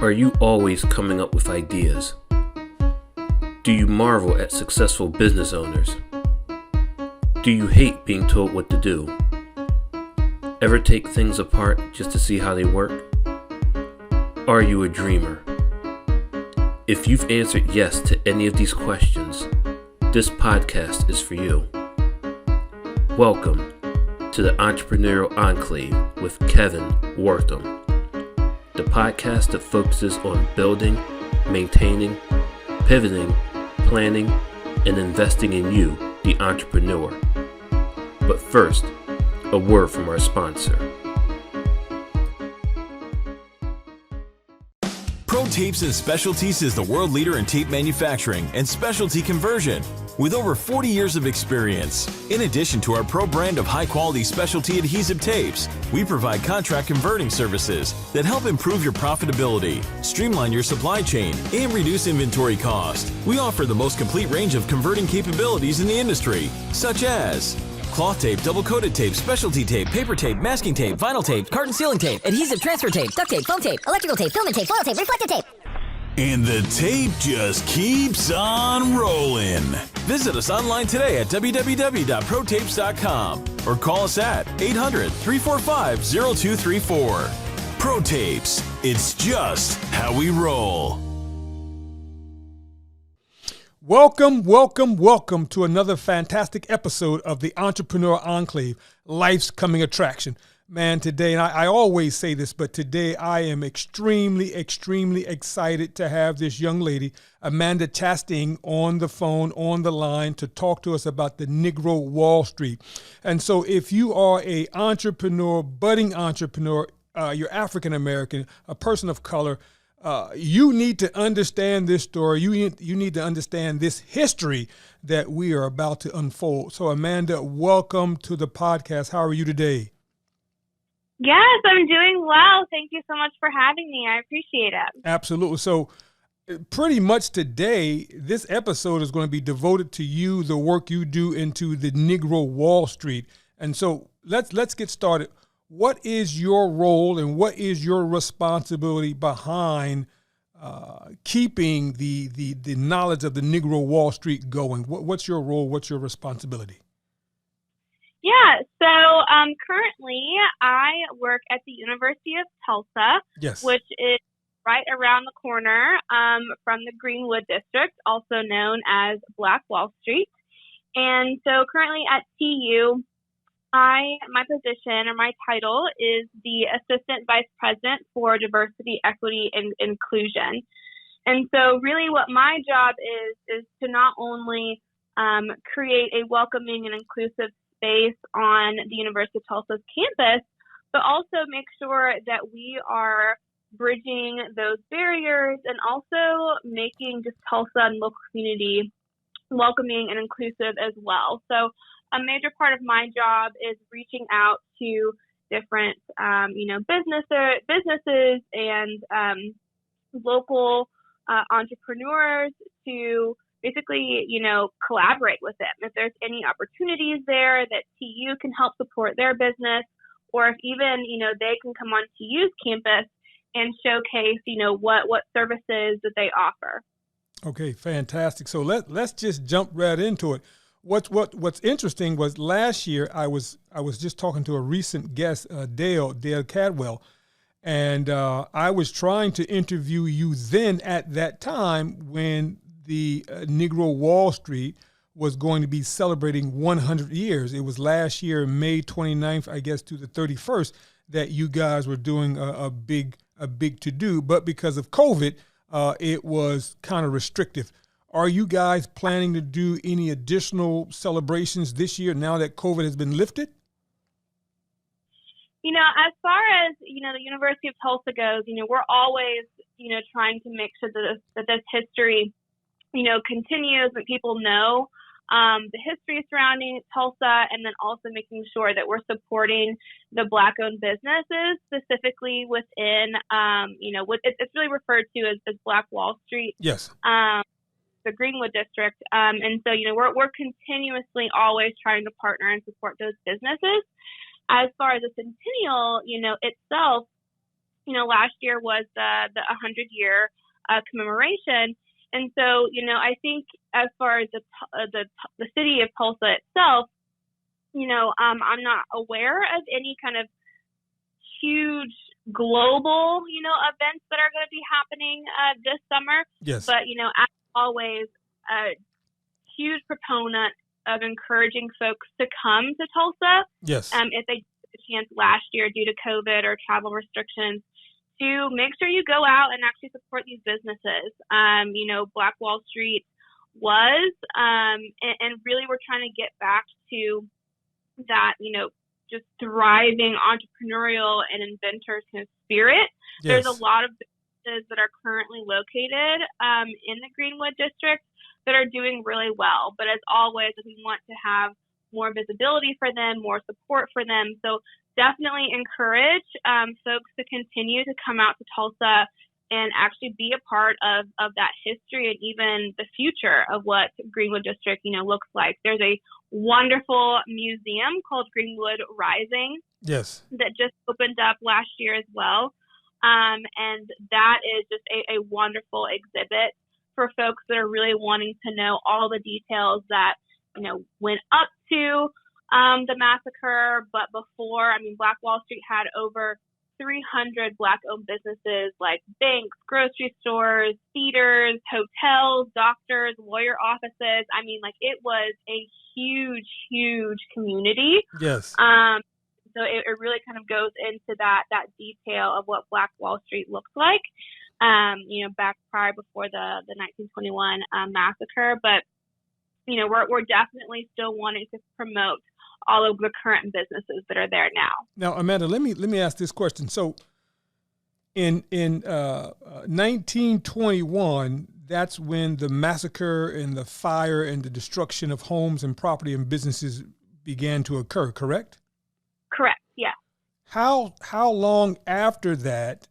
Are you always coming up with ideas? Do you marvel at successful business owners? Do you hate being told what to do? Ever take things apart just to see how they work? Are you a dreamer? If you've answered yes to any of these questions, this podcast is for you. Welcome to the Entrepreneurial Enclave with Kevin Wortham, the podcast that focuses on building, maintaining, pivoting, planning, and investing in you, the entrepreneur. But first, a word from our sponsor. Pro Tapes and Specialties is the world leader in tape manufacturing and specialty conversion with over 40 years of experience. In addition to our pro brand of high-quality specialty adhesive tapes, we provide contract converting services that help improve your profitability, streamline your supply chain, and reduce inventory cost. We offer the most complete range of converting capabilities in the industry, such as cloth tape, double-coated tape, specialty tape, paper tape, masking tape, vinyl tape, carton sealing tape, adhesive transfer tape, duct tape, foam tape, electrical tape, filament tape, foil tape, reflective tape. And the tape just keeps on rolling. Visit us online today at www.protapes.com or call us at 800-345-0234. Pro Tapes, it's just how we roll. Welcome to another fantastic episode of the Entrepreneurial Enclave, Life's Coming Attraction. Man, today, and I always say this, but today I am extremely excited to have this young lady, Amanda Chastang, on the phone, on the line to talk to us about the Negro Wall Street. And so if you are a entrepreneur, budding entrepreneur, you're African American, a person of color, you need to understand this story. You need to understand this history that we are about to unfold. So Amanda, welcome to the podcast. How are you today? Yes, I'm doing well. Thank you so much for having me. I appreciate it. Absolutely. So pretty much today, this episode is going to be devoted to you, the work you do into the Negro Wall Street. And so let's get started. What is your role and what is your responsibility behind keeping the knowledge of the Negro Wall Street going? What's your role? What's your responsibility? Yeah, so currently I work at the University of Tulsa, yes, which is right around the corner from the Greenwood district, also known as Black Wall Street. And so currently at TU, my position or my title is the Assistant Vice President for Diversity, Equity, and Inclusion. And so really what my job is to not only create a welcoming and inclusive space on the University of Tulsa's campus, but also make sure that we are bridging those barriers and also making just Tulsa and local community welcoming and inclusive as well. So a major part of my job is reaching out to different, businesses and local entrepreneurs to basically, collaborate with them. If there's any opportunities there that TU can help support their business, or if even, they can come on TU's campus and showcase, what services that they offer. Okay, fantastic. So let's just jump right into it. What's interesting was last year I was just talking to a recent guest, Dale Cadwell, and I was trying to interview you then at that time when the Negro Wall Street was going to be celebrating 100 years. It was last year, May 29th, I guess, to the 31st, that you guys were doing a big to-do. But because of COVID, it was kind of restrictive. Are you guys planning to do any additional celebrations this year now that COVID has been lifted? As far as, the University of Tulsa goes, we're always, trying to make sure that this history continues, that people know the history surrounding Tulsa, and then also making sure that we're supporting the Black-owned businesses, specifically within, it's really referred to as Black Wall Street. Yes. The Greenwood district. And so, we're continuously always trying to partner and support those businesses. As far as the centennial, itself, last year was the 100-year commemoration. And so, I think as far as the city of Tulsa itself, I'm not aware of any kind of huge global, events that are going to be happening this summer. Yes. But, as always, a huge proponent of encouraging folks to come to Tulsa. Yes. If they took a chance last year due to COVID or travel restrictions, to make sure you go out and actually support these businesses. Black Wall Street was, and really we're trying to get back to that, just thriving entrepreneurial and inventors kind of spirit. Yes. There's a lot of businesses that are currently located in the Greenwood district that are doing really well. But as always, we want to have more visibility for them, more support for them. So definitely encourage folks to continue to come out to Tulsa and actually be a part of that history and even the future of what Greenwood District, looks like. There's a wonderful museum called Greenwood Rising. Yes. That just opened up last year as well. And that is just a wonderful exhibit for folks that are really wanting to know all the details that, went up to the massacre. But before, Black Wall Street had over 300 Black-owned businesses like banks, grocery stores, theaters, hotels, doctors, lawyer offices. It was a huge, huge community. Yes. So it really kind of goes into that detail of what Black Wall Street looked like, back before the 1921 massacre. But, we're definitely still wanting to promote all of the current businesses that are there now. Now, Amanda, let me ask this question. So, in 1921, that's when the massacre and the fire and the destruction of homes and property and businesses began to occur. Correct? Correct. Yeah. How long after that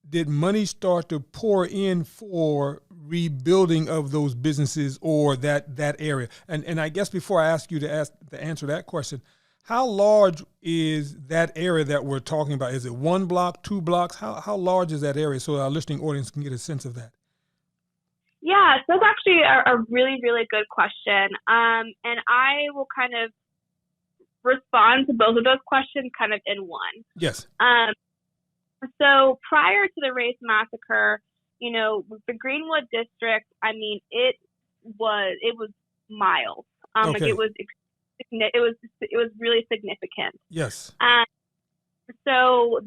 did money start to pour in for rebuilding of those businesses or that area? And I guess before I ask you to answer that question, how large is that area that we're talking about? Is it 1 block, 2 blocks? How large is that area so our listening audience can get a sense of that? Yeah, so that's actually a really, really good question. And I will kind of respond to both of those questions kind of in one. Yes. So prior to the race massacre, the Greenwood district, it was miles. Okay. It was really significant. Yes. So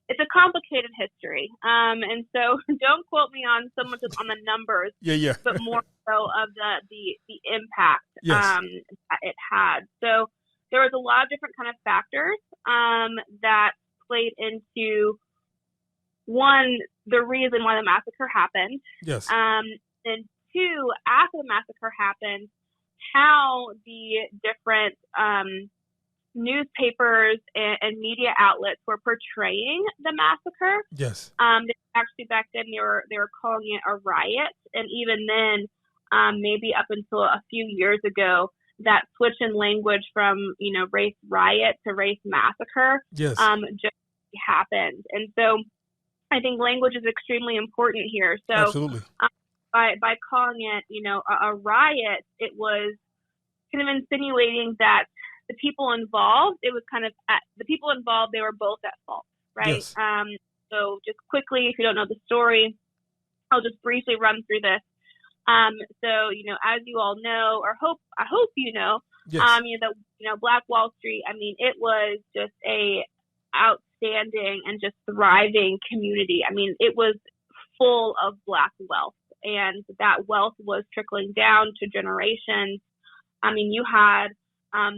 it's a complicated history. And so don't quote me on so much on the numbers. Yeah. But more so of the impact Yes. that it had. So there was a lot of different kind of factors that played into, one, the reason why the massacre happened. Yes. And two, after the massacre happened, how the different newspapers and media outlets were portraying the massacre. Yes. Actually, back then they were calling it a riot, and even then, maybe up until a few years ago, that switch in language from race riot to race massacre Yes. just happened. And so I think language is extremely important here. So Absolutely. by calling it a riot, it was kind of insinuating that the people involved, they were both at fault, right? Yes. So just quickly, if you don't know the story, I'll just briefly run through this. So, as you all know, or I hope you know, Yes. Black Wall Street, it was just a outstanding and just thriving community. It was full of Black wealth, and that wealth was trickling down to generations. You had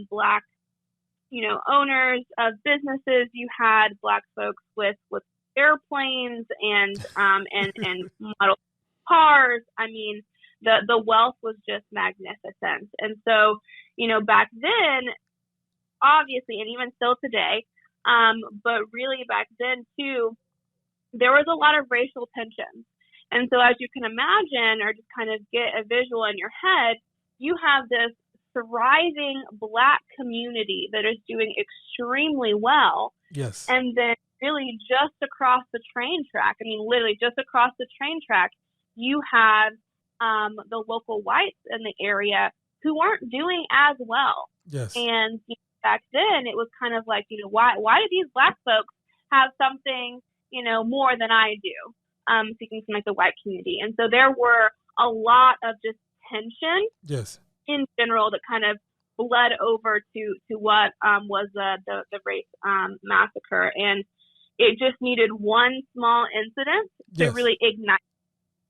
Black, owners of businesses. You had Black folks with airplanes and model cars. The wealth was just magnificent. And so, back then, obviously, and even still today, but really back then too, there was a lot of racial tension. And so as you can imagine, or just kind of get a visual in your head, you have this thriving Black community that is doing extremely well. Yes. And then really just across the train track, I mean, literally just across the train track, you have the local whites in the area who weren't doing as well. Yes. And back then, it was kind of like, why do these Black folks have something, more than I do, speaking from like the white community. And so there were a lot of just tension Yes. in general that kind of bled over to what was the race massacre. And it just needed one small incident to Yes. really ignite.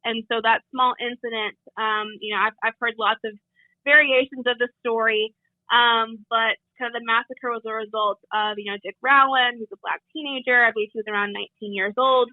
And so that small incident, I've heard lots of variations of the story, but kind of the massacre was a result of, Dick Rowland, who's a Black teenager. I believe he was around 19 years old.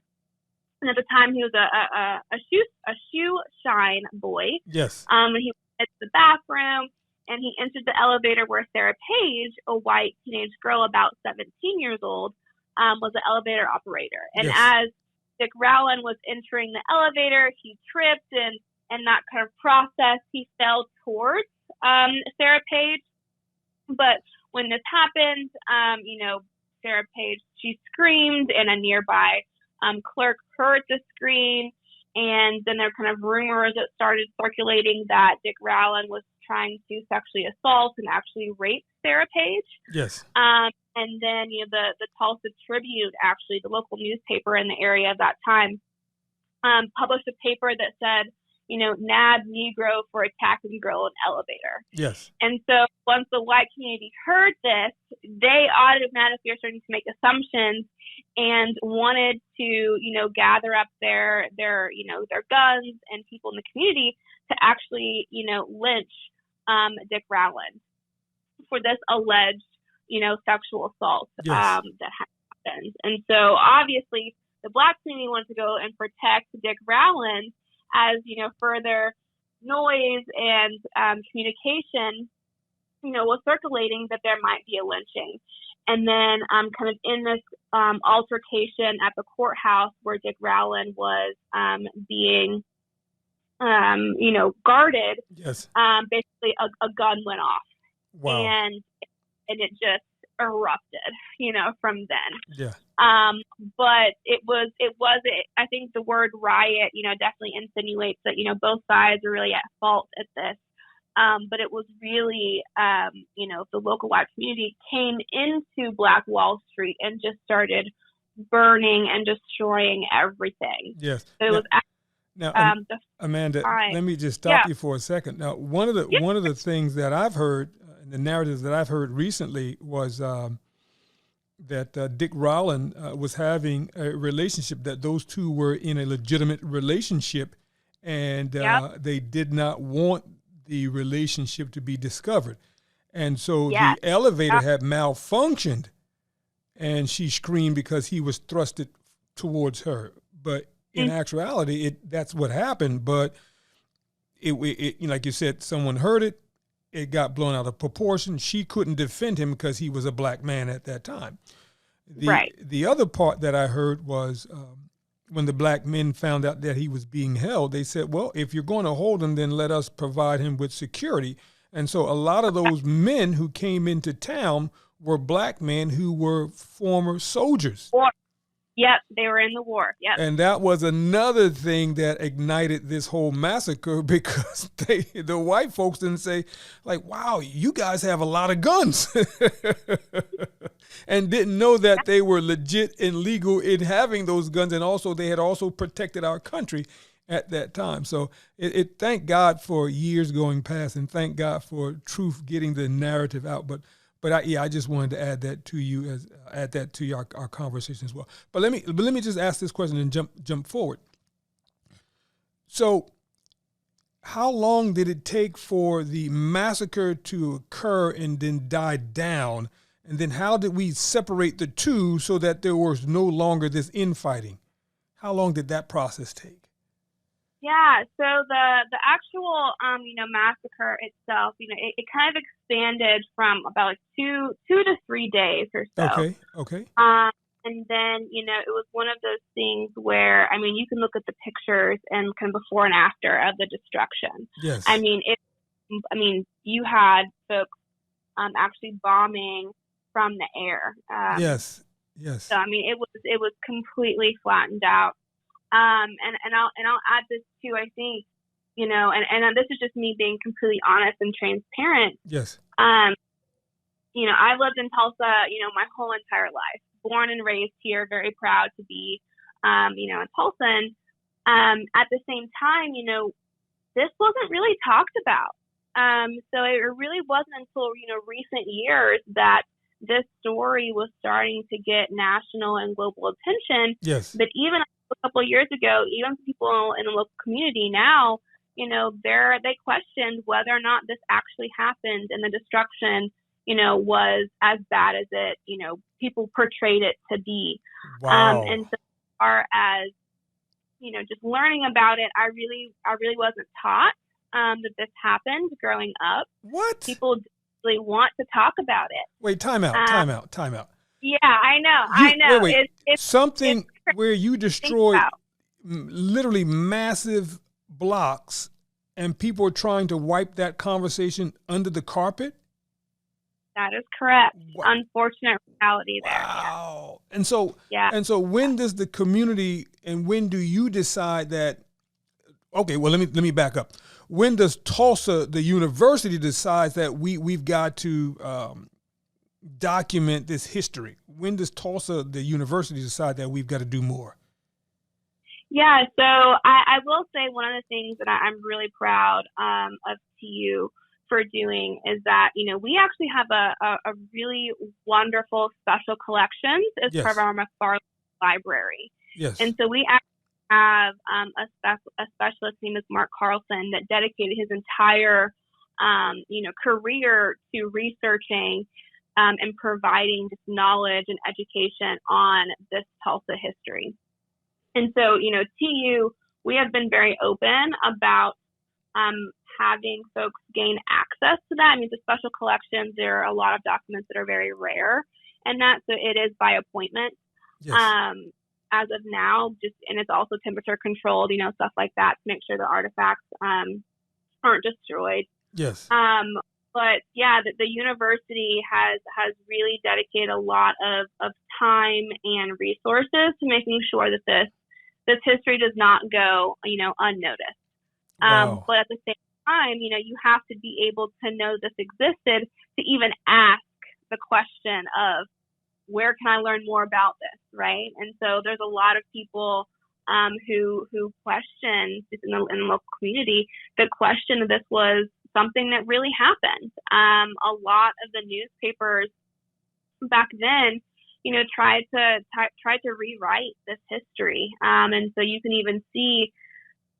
And at the time, he was a shoe shine boy. Yes. And he went to the bathroom, and he entered the elevator where Sarah Page, a white teenage girl about 17 years old, was the elevator operator. And Yes. as Dick Rowland was entering the elevator, he tripped, and that kind of process, he fell towards Sarah Page. But when this happened, Sarah Page, she screamed, and a nearby clerk heard the scream. And then there were kind of rumors that started circulating that Dick Rowland was trying to sexually assault and actually rape Sarah Page. Yes. And then, the Tulsa Tribune, actually, the local newspaper in the area at that time, published a paper that said, nab Negro for attacking girl in elevator. Yes. And so once the white community heard this, they automatically are starting to make assumptions and wanted to, gather up their guns and people in the community to actually, lynch Dick Rowland for this alleged, sexual assault Yes. that happened. And so obviously the Black community wanted to go and protect Dick Rowland as, further noise and communication, was circulating that there might be a lynching. And then kind of in this altercation at the courthouse where Dick Rowland was being, guarded, Yes. basically a gun went off. Wow. And it just erupted, from then. Yeah. But it was, I think the word riot, definitely insinuates that, both sides are really at fault at this. But it was really, the local white community came into Black Wall Street and just started burning and destroying everything. Yes. So it was Now, Amanda, let me just stop you for a second. Now, one of the things that I've heard, the narratives that I've heard recently was that Dick Rowland was having a relationship, that those two were in a legitimate relationship, and they did not want the relationship to be discovered. And so the elevator had malfunctioned, and she screamed because he was thrusted towards her. But in actuality, that's what happened. But it like you said, someone heard it. It got blown out of proportion. She couldn't defend him because he was a Black man at that time. The other part that I heard was when the Black men found out that he was being held, they said, well, if you're going to hold him, then let us provide him with security. And so a lot of those men who came into town were Black men who were former soldiers. Yep, they were in the war. Yep. And that was another thing that ignited this whole massacre, because the white folks didn't say, like, wow, you guys have a lot of guns. And didn't know that they were legit and legal in having those guns. And also they had also protected our country at that time. So thank God for years going past, and thank God for truth getting the narrative out. But I just wanted to add that to you, add that to our conversation as well. But let me just ask this question and jump forward. So, how long did it take for the massacre to occur and then die down? And then how did we separate the two so that there was no longer this infighting? How long did that process take? Yeah, so the actual massacre itself, it kind of expanded from about like two to 3 days or so. Okay. And then it was one of those things where, I mean, you can look at the pictures and kind of before and after of the destruction. Yes. I mean, you had folks actually bombing from the air. Yes. Yes. So I mean, it was completely flattened out. And I'll add this too. I think, and this is just me being completely honest and transparent. Yes. I've lived in Tulsa, my whole entire life, born and raised here, very proud to be, in Tulsa. And at the same time, this wasn't really talked about. So it really wasn't until, recent years that this story was starting to get national and global attention. Yes. But even a couple of years ago, even people in the local community now, they questioned whether or not this actually happened and the destruction, was as bad as it, people portrayed it to be. Wow. And so as far as, just learning about it, I really wasn't taught that this happened growing up. What? People really want to talk about it. Wait, time out. Yeah, I know. Wait. It's something it's where you destroyed literally massive blocks and people are trying to wipe that conversation under the carpet? That is correct. Wow. Unfortunate reality there. Wow. Yeah. And so when does the community and when do you decide that, okay, well, let me back up. When does Tulsa, the university, decides that we've got to document this history? When does Tulsa, the university, decide that we've got to do more? Yeah, so I will say one of the things that I'm really proud of TU for doing is that, we actually have a really wonderful special collections as part of our McFarland library. Yes. And so we actually have a specialist named Mark Carlson that dedicated his entire, career to researching and providing just knowledge and education on this Tulsa history. And so, TU, we have been very open about having folks gain access to that. I mean, the special collections, there are a lot of documents that are very rare, and so it is by appointment. Yes. As of now, and it's also temperature controlled, stuff like that to make sure the artifacts aren't destroyed. Yes. But yeah, the university has really dedicated a lot of time and resources to making sure that this history does not go, unnoticed. Wow. But at the same time, you have to be able to know this existed to even ask the question of where can I learn more about this, right? And so there's a lot of people who question just in the local community that question that this was something that really happened. A lot of the newspapers back then, tried to rewrite this history, and so you can even see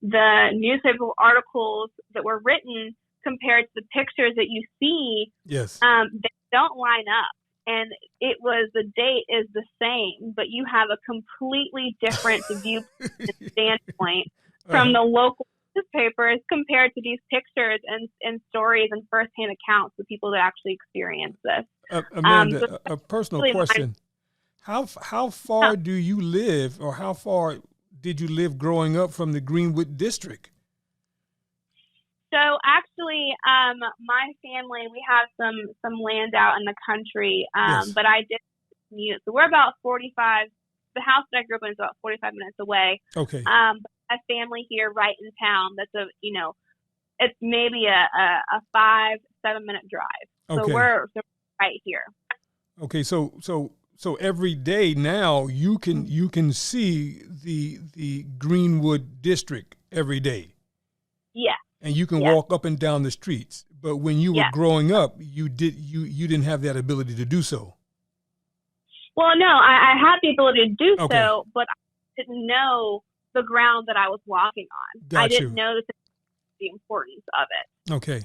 the newspaper articles that were written compared to the pictures that you see. Yes. They don't line up. And the date is the same, but you have a completely different viewpoint and standpoint from the local newspapers compared to these pictures and stories and firsthand accounts of people that actually experienced this. Amanda, a personal question. How far do you live, or how far did you live growing up from the Greenwood district? So actually, my family, we have some land out in the country, Yes. but I did commute. So we're about 45. The house that I grew up in is about 45 minutes away. Okay. But I have family here right in town. That's it's maybe a 5-7 minute drive. Okay. So we're right here. Okay. So every day now you can see the Greenwood district every day. Yeah. And you can walk up and down the streets. But when you were growing up, you didn't have that ability to do so. Well, no, I had the ability to do Okay. so, but I didn't know the ground that I was walking on. Got I didn't you. know the importance of it. Okay.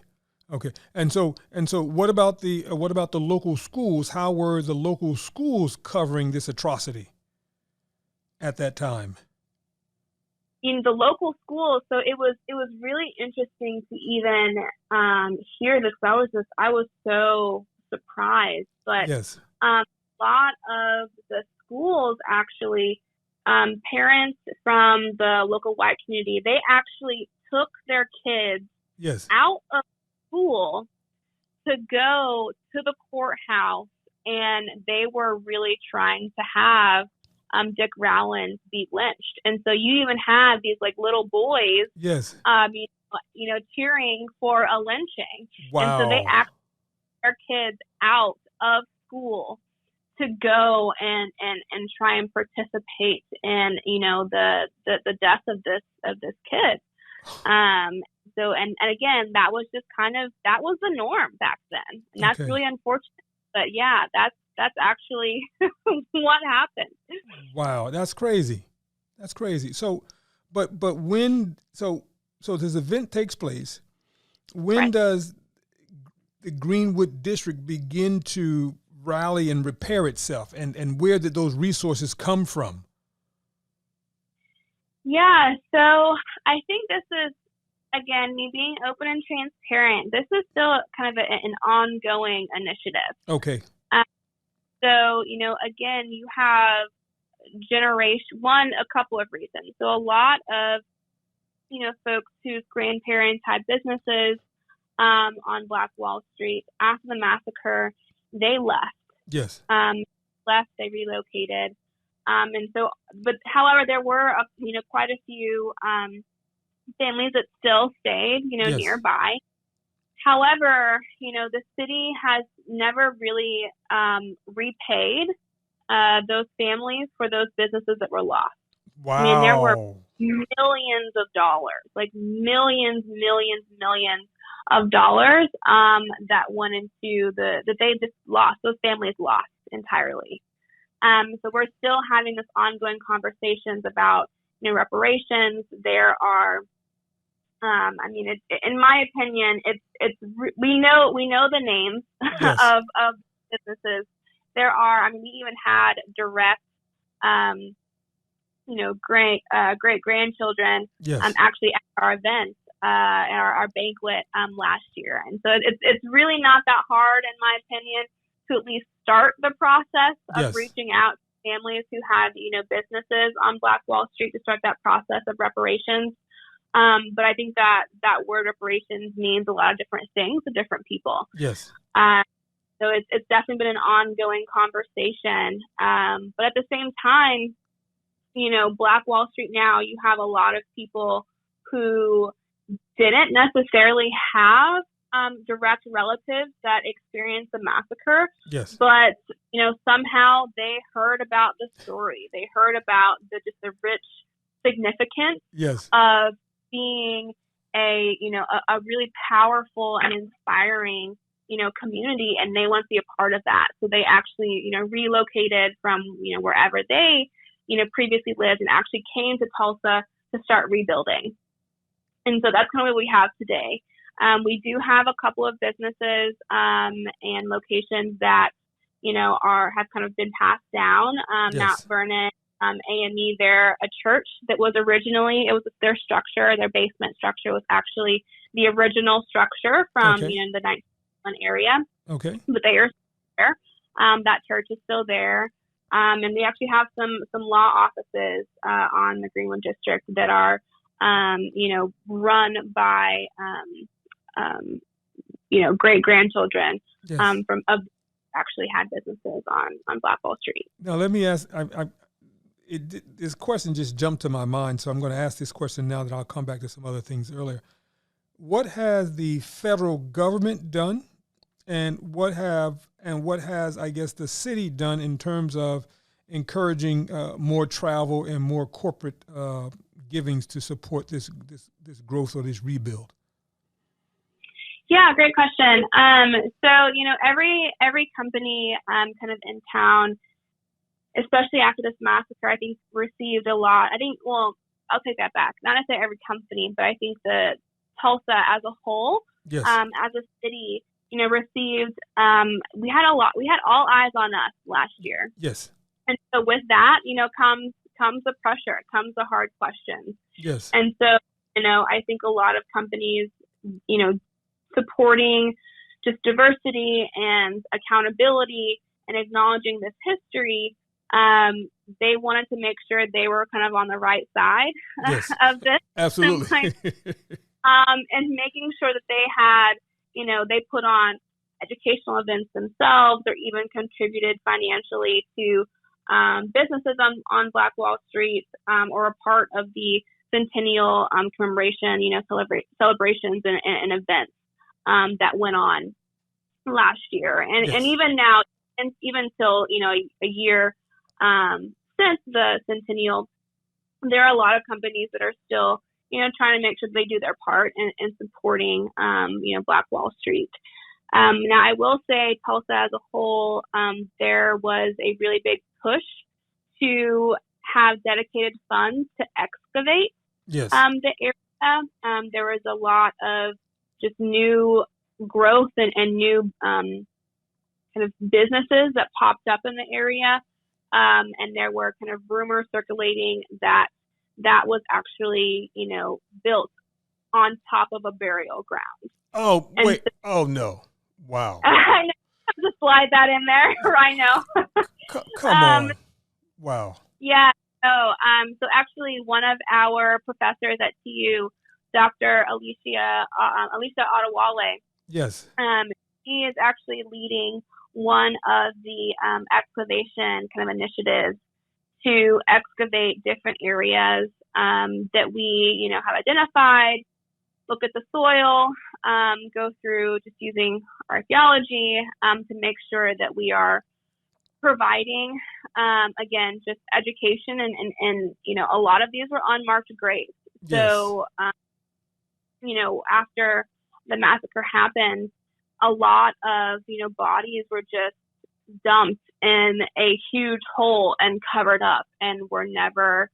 And so what about the local schools? How were the local schools covering this atrocity at that time? In the local schools, so it was really interesting to even hear this. I was so surprised, but Yes. a lot of the schools actually, parents from the local white community, they actually took their kids Yes. out of school to go to the courthouse and they were really trying to have Dick Rowland be lynched. And so you even had these like little boys, Yes. Cheering for a lynching. Wow. And so they actually their kids out of school to go and try and participate in, the death of this kid. So, and again, that was just that was the norm back then. And that's really unfortunate. But yeah, that's actually what happened. Wow. That's crazy. That's crazy. So, but when, so this event takes place, when Right. does the Greenwood district begin to rally and repair itself, and where did those resources come from? Yeah, so I think this is, again, me being open and transparent. This is still kind of an ongoing initiative. Okay. So, again, you have a couple of reasons. So a lot of, folks whose grandparents had businesses on Black Wall Street after the massacre, they left. Yes. They relocated. And so, but however, there were, quite a few families that still stayed, Yes. nearby. However, the city has never really repaid those families for those businesses that were lost. Wow. I mean, there were millions of dollars, like millions of dollars that went into that they just lost. Those families lost entirely. So we're still having this ongoing conversations about, reparations. There are, in my opinion, we know the names Yes. of businesses. There are, we even had direct, great grandchildren, Yes. actually at our event, our banquet, last year. And so it's really not that hard, in my opinion, to at least start the process of Yes. reaching out to families who had, businesses on Black Wall Street, to start that process of reparations. But I think that word reparations means a lot of different things to different people. Yes. So it's definitely been an ongoing conversation. But at the same time, Black Wall Street now, you have a lot of people who didn't necessarily have direct relatives that experienced the massacre. Yes. But, somehow they heard about the story. They heard about the rich significance Yes. of being a really powerful and inspiring, community, and they want to be a part of that. So they actually, relocated from, wherever they, previously lived, and actually came to Tulsa to start rebuilding. And so that's kind of what we have today. We do have a couple of businesses and locations that, have kind of been passed down. Yes. Mount Vernon, AME, they're a church that was originally, it was their structure, their basement structure was actually the original structure from, Okay. the 1991 area. Okay. But they are there. That church is still there. And we actually have some law offices on the Greenwood district that are, run by, great grandchildren Yes. actually had businesses on Black Wall Street. Now let me ask. This question just jumped to my mind, so I'm going to ask this question now. That I'll come back to some other things earlier. What has the federal government done, and what has, I guess, the city done in terms of encouraging more travel and more corporate givings to support this growth or this rebuild? Yeah, great question. So, every company kind of in town, especially after this massacre, I think received a lot. I'll take that back. Not necessarily every company, but I think the Tulsa as a whole, Yes. as a city, received, we had all eyes on us last year. Yes. And so with that, comes the pressure, comes the hard questions. Yes. And so, I think a lot of companies, supporting just diversity and accountability and acknowledging this history, they wanted to make sure they were kind of on the right side Yes. of this. Absolutely. And making sure that they had, they put on educational events themselves, or even contributed financially to businesses on Black Wall Street, or a part of the centennial commemoration, celebrations and events that went on last year, and even now, and even till a year since the centennial, there are a lot of companies that are still trying to make sure they do their part in supporting Black Wall Street. Now, I will say Tulsa as a whole, there was a really big push to have dedicated funds to excavate the area. There was a lot of just new growth and new kind of businesses that popped up in the area. And there were kind of rumors circulating that was actually, built on top of a burial ground. Oh, and wait. Oh, no. Wow. I know. Just slide that in there. I know. Come on. Wow. Yeah. So actually one of our professors at TU, Dr. Alicia Adewale, yes. He is actually leading one of the excavation kind of initiatives to excavate different areas that we, have identified, look at the soil, go through just using archaeology to make sure that we are providing, again, just education and a lot of these were unmarked graves. Yes. So, after the massacre happened, a lot of, bodies were just dumped in a huge hole and covered up and were never,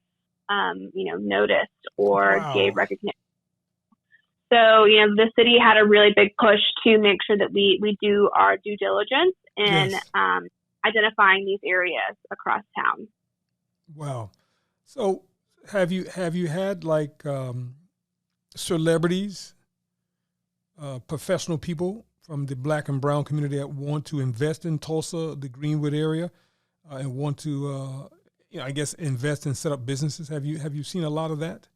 noticed or gave recognition. So, the city had a really big push to make sure that we do our due diligence in identifying these areas across town. Wow. So have you had like celebrities, professional people from the Black and brown community that want to invest in Tulsa, the Greenwood area, and want to, I guess, invest and set up businesses? Have you seen a lot of that?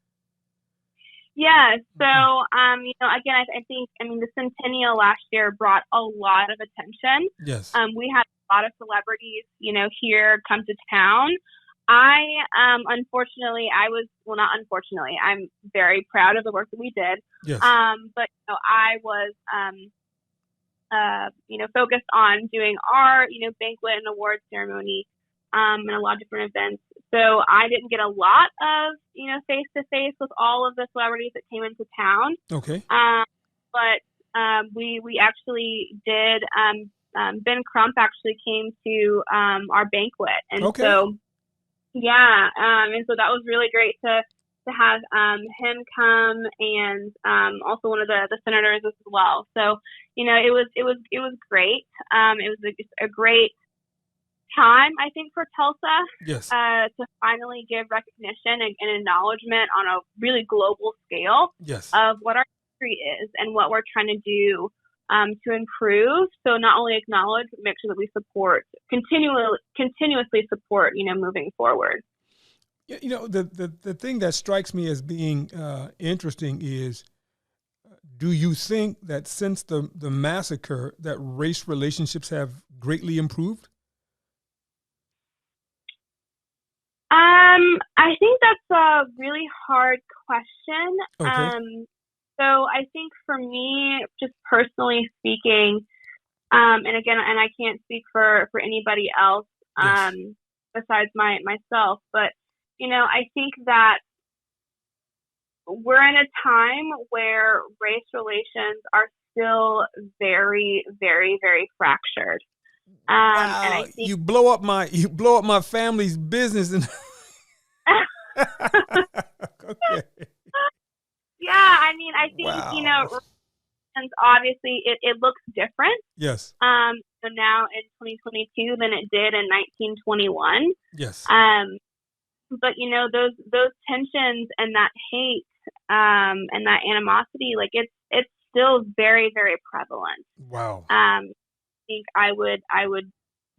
Yeah. So, again, I think, the centennial last year brought a lot of attention. Yes. We had a lot of celebrities, here come to town. Unfortunately, not unfortunately, I'm very proud of the work that we did. Yes. But, I was, focused on doing our, banquet and award ceremony, and a lot of different events. So I didn't get a lot of, face to face with all of the celebrities that came into town. Okay. But we actually did, Ben Crump actually came to, our banquet. And so, yeah. And so that was really great to have, him come and, also one of the senators as well. So, it was great. It was a great time, I think, for Tulsa, yes, to finally give recognition and acknowledgement on a really global scale, yes, of what our country is and what we're trying to do to improve. So not only acknowledge, but make sure that we support, continuously support, moving forward. The thing that strikes me as being interesting is, do you think that since the massacre that race relationships have greatly improved? I think that's a really hard question. Okay. So I think for me, just personally speaking, and again, and I can't speak for anybody else, Yes. Besides myself, but, I think that we're in a time where race relations are still very, very, very fractured. Wow, and I think you blow up my family's business and okay. Yeah, I think, Wow. and obviously it looks different. Yes. So now in 2022 than it did in 1921. Yes. But those tensions and that hate, and that animosity, like it's still very, very prevalent. Wow. I think I would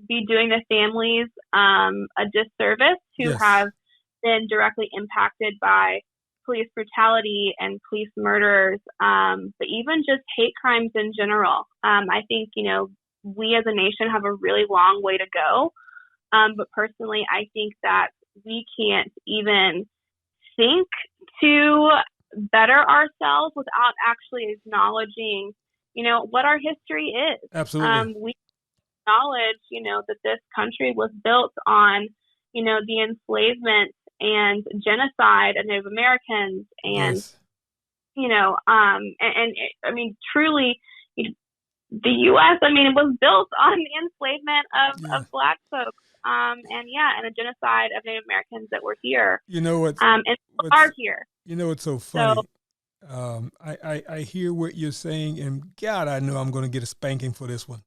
be doing the families a disservice who Yes. have been directly impacted by police brutality and police murders, but even just hate crimes in general. I think, we as a nation have a really long way to go. But personally, I think that we can't even think to better ourselves without actually acknowledging, what our history is. Absolutely. We acknowledge, that this country was built on, the enslavement and genocide of Native Americans, and Yes. Truly, the U.S. it was built on the enslavement of Black folks, and the genocide of Native Americans that were here, You know what's are here. You know what's so funny? I hear what you're saying, and God, I know I'm going to get a spanking for this one.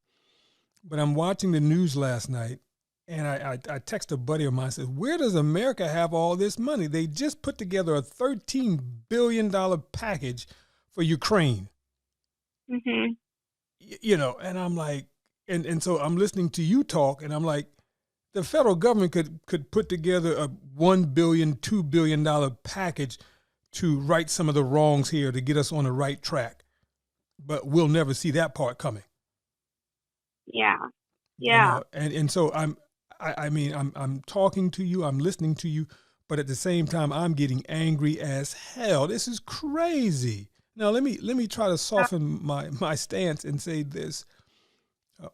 But I'm watching the news last night, and I text a buddy of mine and said, where does America have all this money? They just put together a $13 billion package for Ukraine. Mm-hmm. And I'm like, and so I'm listening to you talk, and I'm like, the federal government could put together a $1 billion, $2 billion package to right some of the wrongs here to get us on the right track. But we'll never see that part coming. Yeah. Yeah. And so I'm talking to you, I'm listening to you, but at the same time, I'm getting angry as hell. This is crazy. Now, let me try to soften my stance and say this.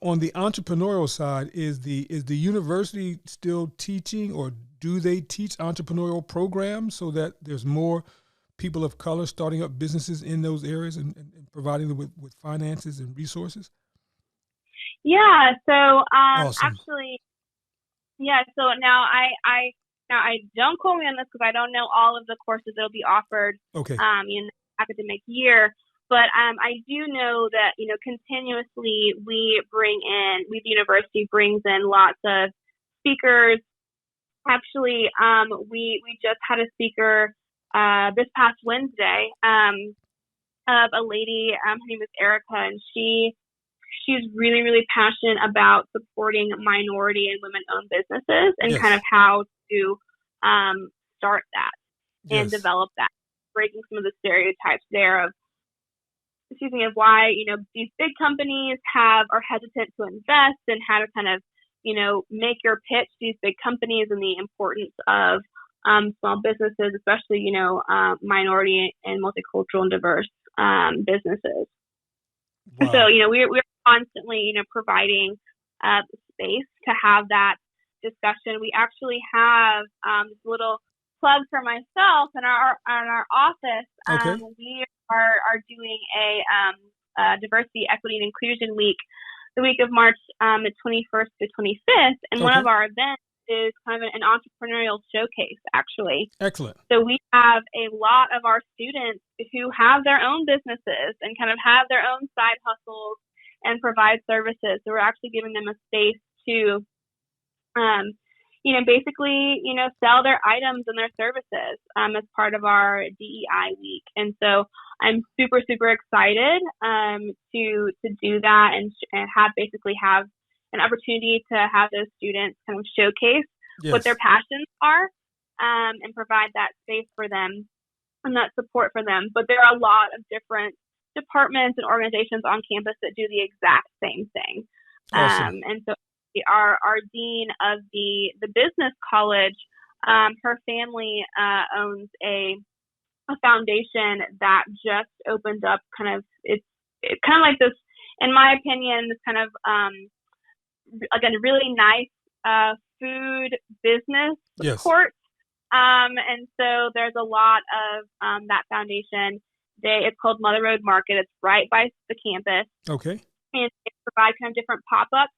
On the entrepreneurial side, is the university still teaching, or do they teach entrepreneurial programs so that there's more people of color starting up businesses in those areas and providing them with finances and resources? Yeah. So Awesome. actually, yeah. So now I don't quote me on this because I don't know all of the courses that'll be offered. Okay. In the academic year. But I do know that, continuously the university brings in lots of speakers. Actually, we just had a speaker this past Wednesday of a lady. Her name is Erica, and she's really, really passionate about supporting minority and women-owned businesses and Yes. kind of how to start that and Yes. develop that, breaking some of the stereotypes there of why, these big companies are hesitant to invest, and how to kind of, make your pitch to these big companies, and the importance of small businesses, especially, minority and multicultural and diverse businesses. Wow. So, we're constantly, providing space to have that discussion. We actually have this little plug for myself in our office. Okay. We are doing a diversity, equity, and inclusion week, the week of March the 21st to 25th, and one Okay. of our events is kind of an entrepreneurial showcase, actually. Excellent. So we have a lot of our students who have their own businesses and kind of have their own side hustles and provide services. So we're actually giving them a space to basically, sell their items and their services as part of our DEI week. And so I'm super, super excited to do that and have an opportunity to have those students kind of showcase what their passions are and provide that space for them and that support for them. But there are a lot of different departments and organizations on campus that do the exact same thing. Awesome. And so our dean of the business college, her family owns a foundation that just opened up it's kind of like this, in my opinion, this kind of again, really nice food business Yes. court. And so there's a lot of that foundation. It's called Mother Road Market. It's right by the campus. Okay. And they provide kind of different pop-ups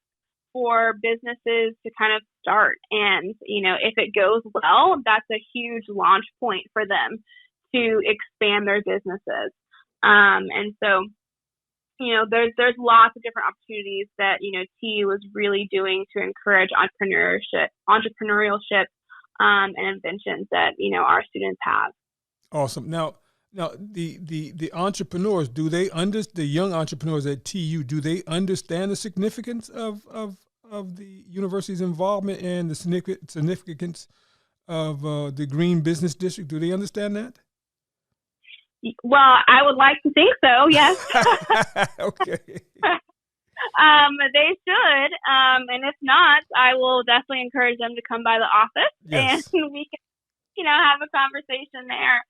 for businesses to kind of start. And, if it goes well, that's a huge launch point for them to expand their businesses. And so, there's lots of different opportunities that, TU is really doing to encourage entrepreneurship, and inventions that, our students have. Awesome. Now the entrepreneurs, the young entrepreneurs at TU, do they understand the significance of the university's involvement and the significance of the Green Business District? Do they understand that? Well, I would like to think so, yes. Okay. They should. And if not, I will definitely encourage them to come by the office Yes. and we can, have a conversation there.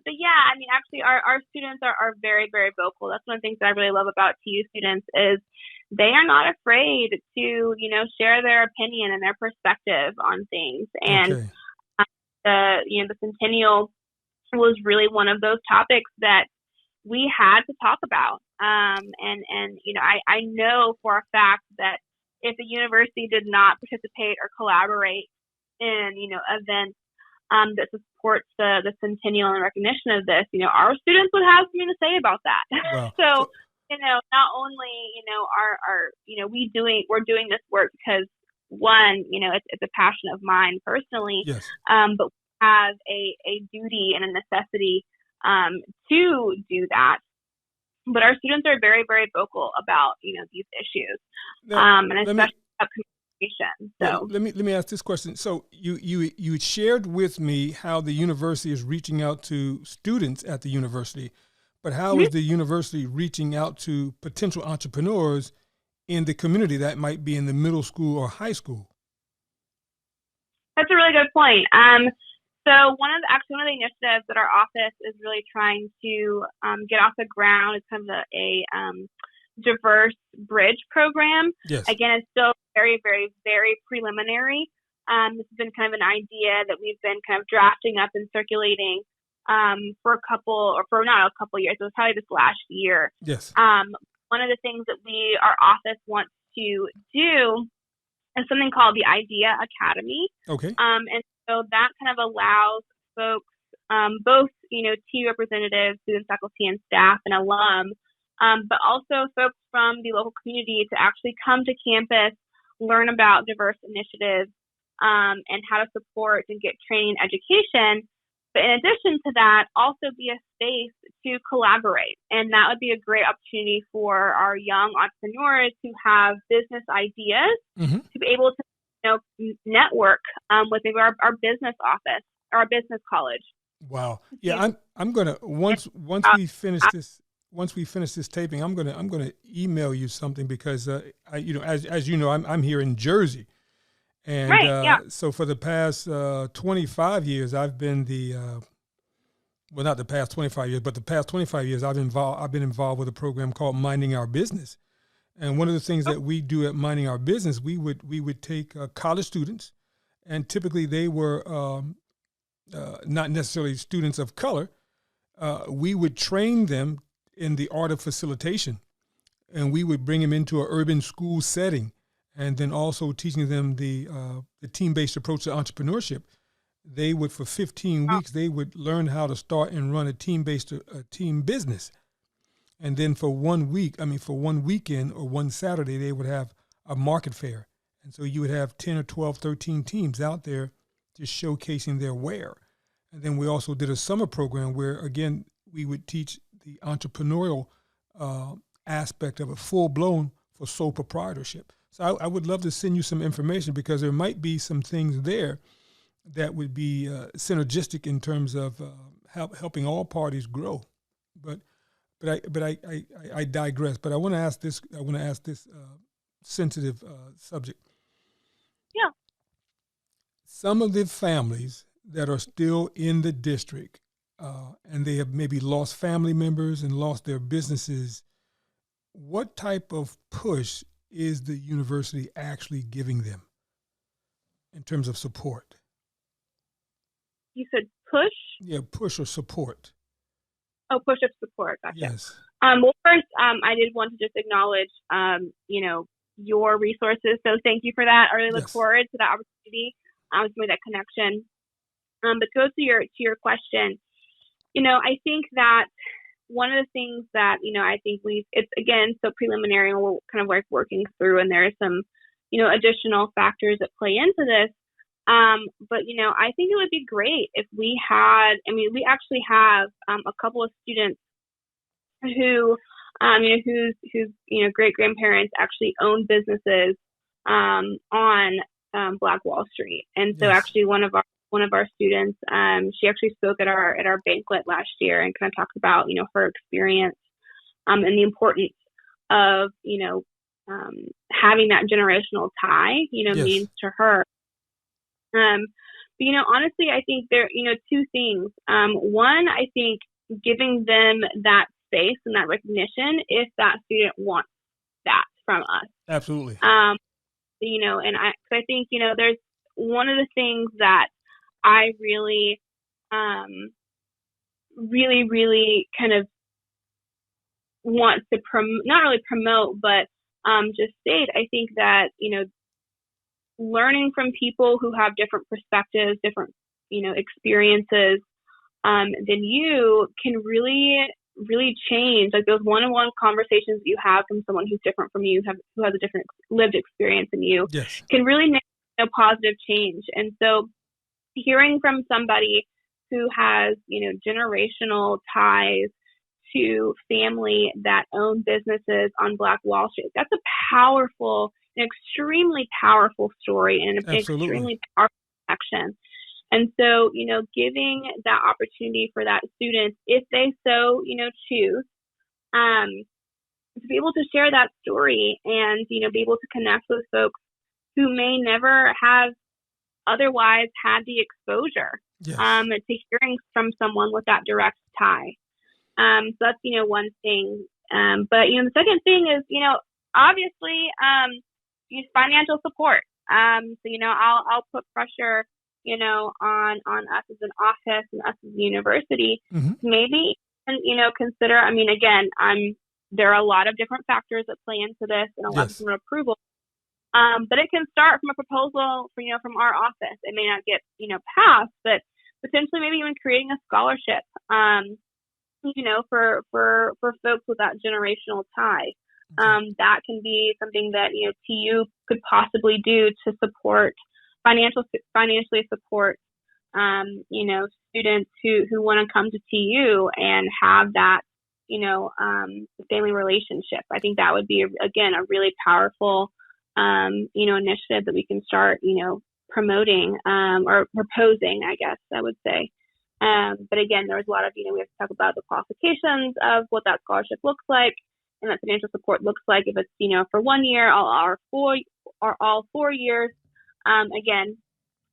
But yeah, I mean, actually our students are very, very vocal. That's one of the things that I really love about TU students is they are not afraid to, share their opinion and their perspective on things. And, the Centennial was really one of those topics that we had to talk about. I know for a fact that if the university did not participate or collaborate in, events that supports the Centennial and recognition of this, our students would have something to say about that. Wow. So, not only, we're doing this work because one, it's a passion of mine personally, Yes. But we have a duty and a necessity to do that. But our students are very, very vocal about, these issues, and especially about communication. So let me ask this question. So you shared with me how the university is reaching out to students at the university, but how is the university reaching out to potential entrepreneurs in the community that might be in the middle school or high school? That's a really good point. So one of the initiatives that our office is really trying to get off the ground is kind of a diverse bridge program. Yes. Again, it's still very, very, very preliminary. This has been kind of an idea that we've been kind of drafting up and circulating for not a couple years. It was probably this last year. Yes. One of the things that our office wants to do is something called the Idea Academy. Okay. And so that kind of allows folks, both, TU representatives, students, faculty, and staff, and alum, but also folks from the local community to actually come to campus, learn about diverse initiatives, and how to support and get training and education. But in addition to that, also be a space to collaborate. And that would be a great opportunity for our young entrepreneurs who have business ideas to be able to network with maybe our business office or our business college. Wow. Yeah, I'm gonna once we finish this taping, I'm gonna email you something because as you know, I'm here in Jersey, and so for the past 25 years, I've been not the past 25 years, but the past 25 years, I've been involved with a program called Minding Our Business. And one of the things that we do at Minding Our Business, we would take college students, and typically they were not necessarily students of color. We would train them in the art of facilitation, and we would bring them into an urban school setting, and then also teaching them the team-based approach to entrepreneurship. They would, for 15 weeks, they would learn how to start and run a team business. And then for 1 weekend or one Saturday, they would have a market fair. And so you would have 10 or 12, 13 teams out there just showcasing their ware. And then we also did a summer program where, again, we would teach the entrepreneurial aspect of it, full-blown for sole proprietorship. So I would love to send you some information because there might be some things there that would be synergistic in terms of helping all parties grow. But I digress. But I want to ask this. Sensitive subject. Yeah. Some of the families that are still in the district, and they have maybe lost family members and lost their businesses. What type of push is the university actually giving them in terms of support? You said push? Yeah, push or support. Oh, push of support. Gotcha. Yes. Well, first, I did want to just acknowledge, your resources. So thank you for that. I really look forward to that opportunity to make that connection. But to go to your question, I think that one of the things that, I think it's again, so preliminary and we're kind of working through, and there are some, additional factors that play into this. But, I think it would be great if we actually have a couple of students who, whose great grandparents actually own businesses on Black Wall Street. And so actually one of our one of our students. She actually spoke at our banquet last year and kind of talked about, her experience and the importance of, having that generational tie, Yes. means to her. But, honestly, I think there, two things. One, I think giving them that space and that recognition if that student wants that from us. Absolutely. And I think, there's one of the things that I really, really kind of want to not really promote, but just state, I think that, learning from people who have different perspectives, different, experiences than you can really change. Like those one-on-one conversations you have from someone who's different from you, who has a different lived experience than you, Yes. can really make a positive change. And so hearing from somebody who has, generational ties to family that own businesses on Black Wall Street, that's an extremely powerful story and an Absolutely. extremely powerful action. And so, giving that opportunity for that student, if they so, choose, to be able to share that story and, be able to connect with folks who may never have otherwise had the exposure Yes. to hearing from someone with that direct tie. So that's, one thing. But, the second thing is, obviously, use financial support. So, I'll put pressure, on us as an office and us as a university, Mhm. maybe, and, consider, again, there are a lot of different factors that play into this and a lot of Yes. different approval. But it can start from a proposal for, from our office. It may not get, passed, but potentially maybe even creating a scholarship, for folks with that generational tie. That can be something that, TU could possibly do to support, financially support, students who want to come to TU and have that, family relationship. I think that would be, again, a really powerful, initiative that we can start, promoting, or proposing, I guess I would say. But again, there's a lot of, we have to talk about the qualifications of what that scholarship looks like and that financial support looks like. If it's, for 1 year, all 4 years. Again,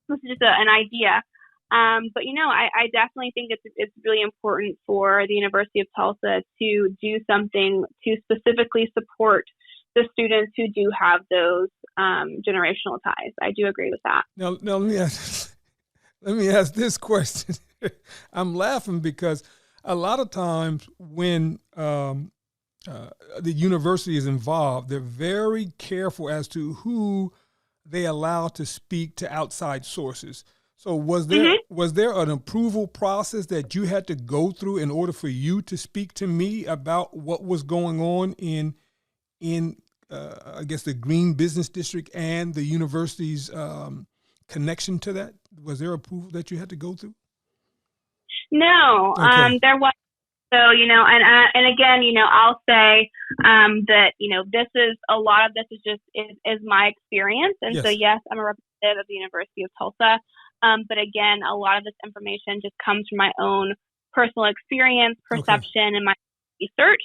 this is just an idea. But, I definitely think it's really important for the University of Tulsa to do something to specifically support the students who do have those generational ties. I do agree with that. Now let me ask this question. I'm laughing because a lot of times when the university is involved, they're very careful as to who they allow to speak to outside sources. So was there an approval process that you had to go through in order for you to speak to me about what was going on in I guess the Green Business District and the university's connection to that? Was there approval that you had to go through? No, Okay. there was. So, and again, I'll say that, this is, a lot of this is my experience. And so, yes, I'm a representative of the University of Tulsa. But again, a lot of this information just comes from my own personal experience, perception, and my research.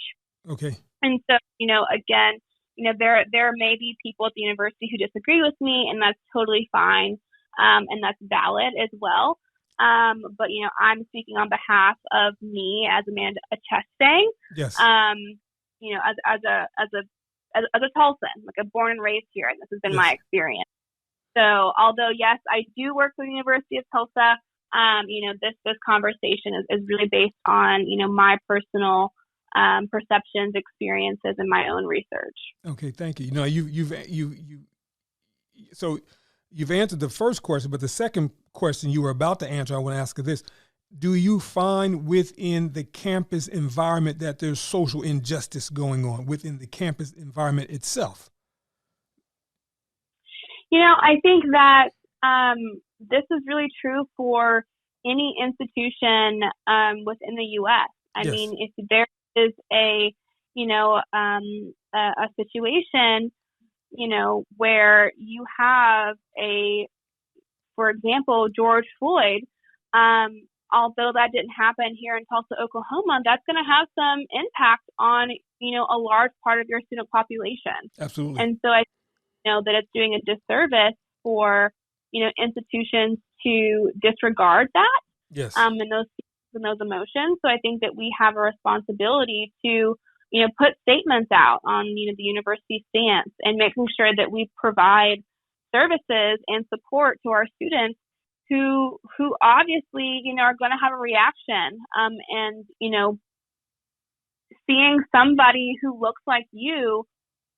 Okay. And so, again, there may be people at the university who disagree with me, and that's totally fine. And that's valid as well. But, I'm speaking on behalf of me as Amanda Chastang, Yes. as a Tulsan, like a born and raised here. And this has been my experience. So although, yes, I do work for the University of Tulsa, this conversation is really based on, my personal perceptions, experiences, and my own research. Okay, thank you. So you've answered the first question, but the second question you were about to answer, I want to ask you this. Do you find within the campus environment that there's social injustice going on within the campus environment itself? I think that this is really true for any institution within the U.S. I mean, if there is a situation, where you have a for example, George Floyd, although that didn't happen here in Tulsa, Oklahoma, that's going to have some impact on, a large part of your student population. Absolutely. And so I know that it's doing a disservice for, institutions to disregard that. Yes. And those emotions. So I think that we have a responsibility to, put statements out on, the university stance and making sure that we provide services and support to our students who obviously, are going to have a reaction. And, seeing somebody who looks like you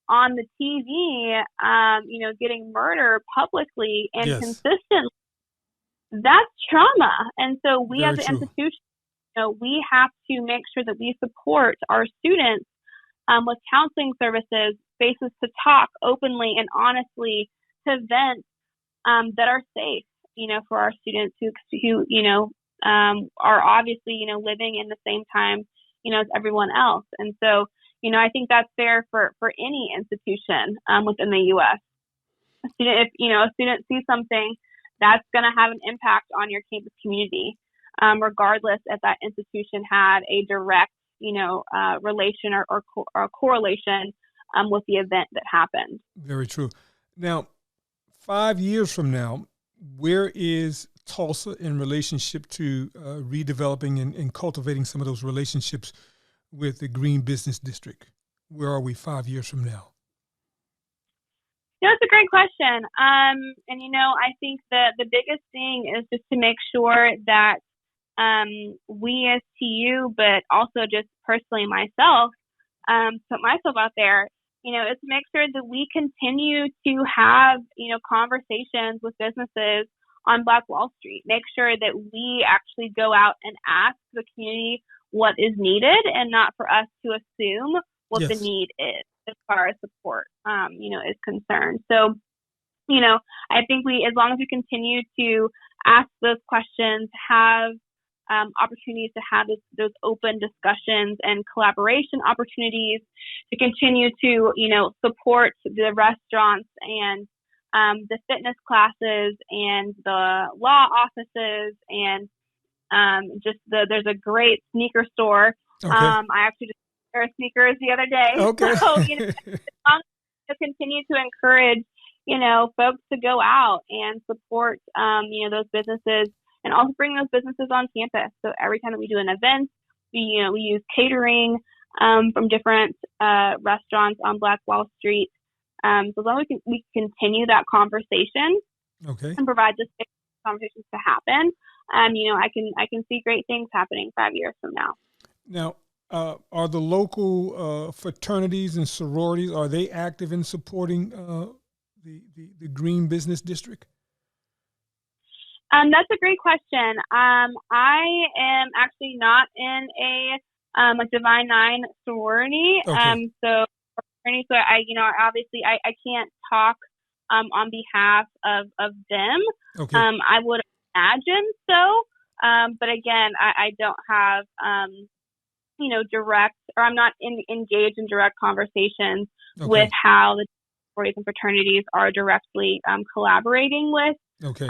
on the TV, getting murdered publicly and yes. consistently, that's trauma. And so we Very as an true. institution, we have to make sure that we support our students with counseling services, spaces to talk openly and honestly, to vent that are safe, for our students who are obviously, living in the same time, as everyone else. And so, I think that's fair for any institution within the U.S. If a student sees something, that's going to have an impact on your campus community, regardless if that institution had a direct, relation or correlation with the event that happened. Very true. Now, 5 years from now, where is Tulsa in relationship to redeveloping and cultivating some of those relationships with the Green Business District? Where are we 5 years from now? That's a great question. And, I think that the biggest thing is just to make sure that we as TU, but also just personally myself, put myself out there, is to make sure that we continue to have, conversations with businesses on Black Wall Street. Make sure that we actually go out and ask the community what is needed and not for us to assume what yes. the need is as far as support, is concerned. So, I think as long as we continue to ask those questions, have opportunities to have those open discussions and collaboration opportunities, to continue to, support the restaurants and the fitness classes and the law offices and there's a great sneaker store. Okay. I actually just pair of sneakers the other day. Okay. So, to continue to encourage, folks to go out and support, those businesses and also bring those businesses on campus. So every time that we do an event, we use catering from different restaurants on Black Wall Street. So as long as we continue that conversation okay. and provide the space for conversations to happen, I can see great things happening 5 years from now. Now, are the local fraternities and sororities, are they active in supporting the Green Business District? That's a great question. I am actually not in a Divine Nine sorority. Okay. So I can't talk on behalf of them. Okay. I would imagine so. But again, I don't have direct, or I'm not engaged in direct conversations Okay. with how the sororities and fraternities are directly collaborating with Okay.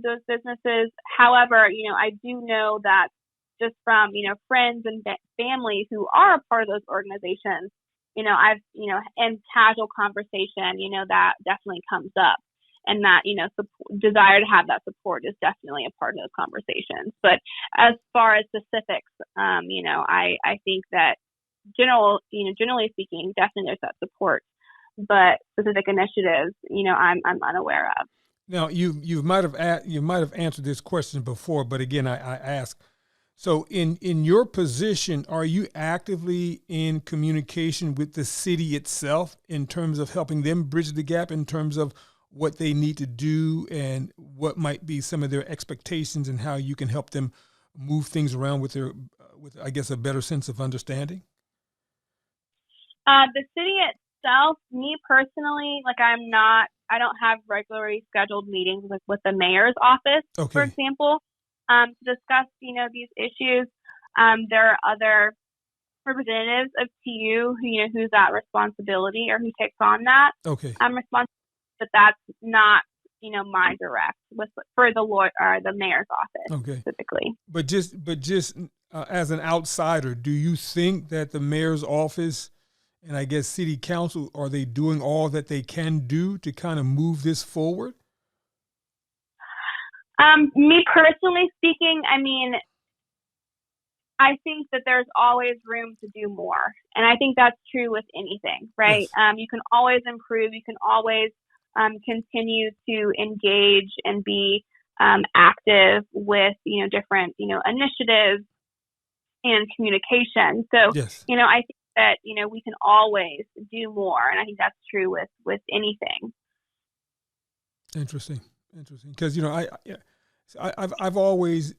those businesses. However, I do know that just from, friends and family who are a part of those organizations, I've, in casual conversation, that definitely comes up. And that, desire to have that support is definitely a part of those conversations. But as far as specifics, I think that generally speaking, definitely there's that support. But specific initiatives, I'm unaware of. Now, you might have answered this question before, but again, I ask. So, in your position, are you actively in communication with the city itself in terms of helping them bridge the gap in terms of what they need to do and what might be some of their expectations and how you can help them move things around with I guess, a better sense of understanding? The city itself, me personally, I don't have regularly scheduled meetings with the mayor's office, Okay. for example, to discuss, these issues. There are other representatives of TU who's that responsibility or who takes on that Okay. responsibility, but that's not my direct for the Lord or the mayor's office specifically. But just as an outsider, do you think that the mayor's office and I guess city council, are they doing all that they can do to kind of move this forward? Me personally speaking, I mean, I think that there's always room to do more. And I think that's true with anything, right? Yes. You can always improve. You can always continue to engage and be active with, different, initiatives and communication. So, yes. I think that, we can always do more. And I think that's true with anything. Interesting. Because, I've always